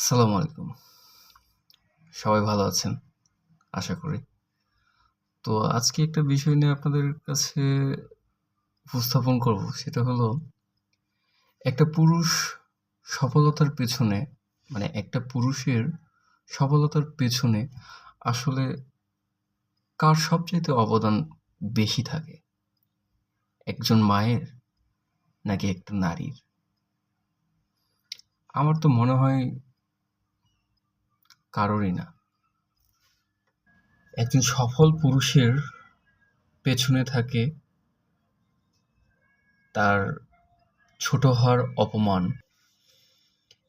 আসসালামু আলাইকুম। সবাই ভালো আছেন আশা করি। তো আজকে একটা বিষয় নিয়ে আপনাদের কাছে উপস্থাপন করব। সেটা হলো একটা পুরুষ সফলতার পেছনে একটা পুরুষের সফলতার পেছনে আসলে কার সবচাইতে অবদান বেশি থাকে? একজন মায়ের নাকি একটা নারীর? আমার তো মনে হয় কারোরই না। একজন সফল পুরুষের পেছনে থাকে তার ছোট হওয়ার অপমান।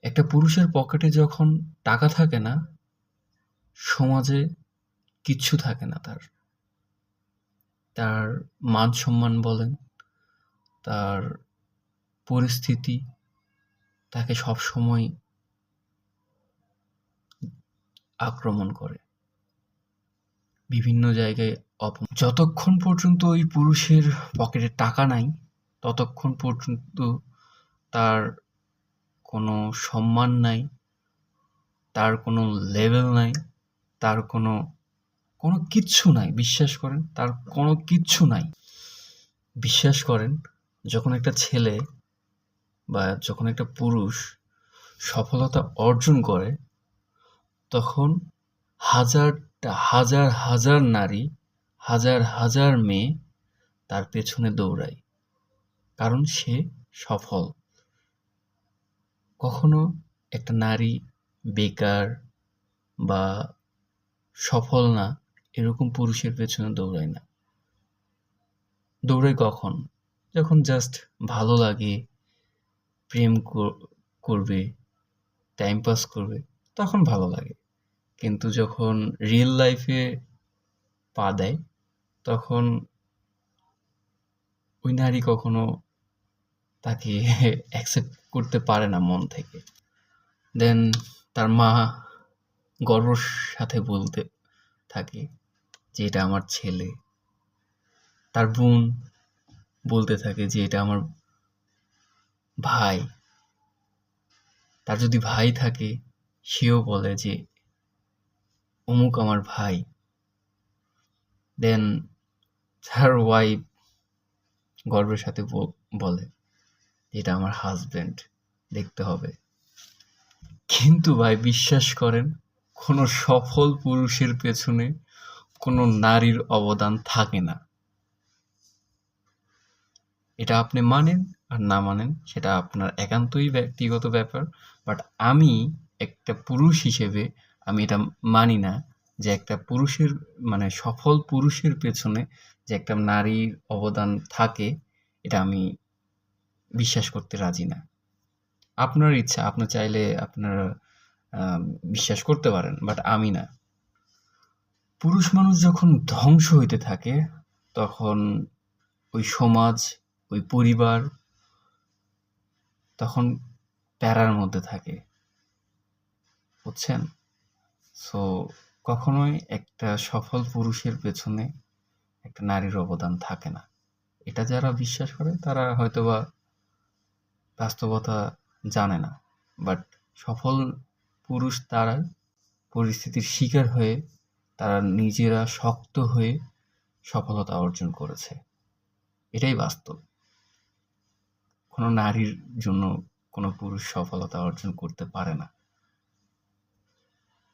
একটা পুরুষের পকেটে যখন টাকা থাকে না, সমাজে কিচ্ছু থাকে না তার। তার মান-সম্মান বলেন, তার পরিস্থিতি তাকে সবসময় আক্রমণ করে। বিভিন্ন জায়গায় যতক্ষণ পর্যন্ত ওই পুরুষের পকেটে টাকা নাই, ততক্ষণ পর্যন্ত তার কোনো সম্মান নাই, তার কোনো লেভেল নাই, তার কোনো কিচ্ছু নাই। বিশ্বাস করেন, তার কোনো কিচ্ছু নাই। বিশ্বাস করেন, যখন একটা ছেলে বা যখন একটা পুরুষ সফলতা অর্জন করে, তখন হাজার নারী, হাজার মেয়ে তার পেছনে দৌড়ায়। কারণ সে সফল। কখনো একটা নারী বেকার বা সফল না, এরকম পুরুষের পেছনে দৌড়ায় না। দৌড়ায় কখন? যখন জাস্ট ভালো লাগে, প্রেম করবে, টাইম পাস করবে, তখন ভালো লাগে। কিন্তু যখন রিয়েল লাইফে পা দেয়, তখন ওই নারী কখনো তাকে অ্যাকসেপ্ট করতে পারে না মন থেকে। দেন তার মা গর্বর সাথে বলতে থাকে যে এটা আমার ছেলে। তার বোন বলতে থাকে যে এটা আমার ভাই। তার যদি ভাই থাকে, সেও বলে যে অমুক আমার ভাই। দেন তার ওয়াইফ গর্বের সাথে বলে এটা আমার হাজবেন্ড, দেখতে হবে। কিন্তু ভাই বিশ্বাস করেন, কোনো সফল পুরুষের পেছনে কোনো নারীর অবদান থাকে না। এটা আপনি মানেন আর না মানেন সেটা আপনার একান্তই ব্যক্তিগত ব্যাপার। বাট আমি একটা পুরুষ হিসেবে আমি এটা মানি না যে একটা পুরুষের সফল পুরুষের পেছনে যে একটা নারীর অবদান থাকে, এটা আমি বিশ্বাস করতে রাজি না। আপনার ইচ্ছা, আপনি চাইলে আপনারা বিশ্বাস করতে পারেন, বাট আমি না। পুরুষ মানুষ যখন ধ্বংস হইতে থাকে, তখন ওই সমাজ, ওই পরিবার তখন প্যারার মধ্যে থাকে, বুঝছেন? সো কখনোই একটা সফল পুরুষের পেছনে একটা নারীর অবদান থাকে না। এটা যারা বিশ্বাস করে তারা হয়তোবা বাস্তবতা জানে না। বাট সফল পুরুষ তারা পরিস্থিতির শিকার হয়ে, তারা নিজেরা শক্ত হয়ে সফলতা অর্জন করেছে। এটাই বাস্তব। কোনো নারীর জন্য কোনো পুরুষ সফলতা অর্জন করতে পারে না।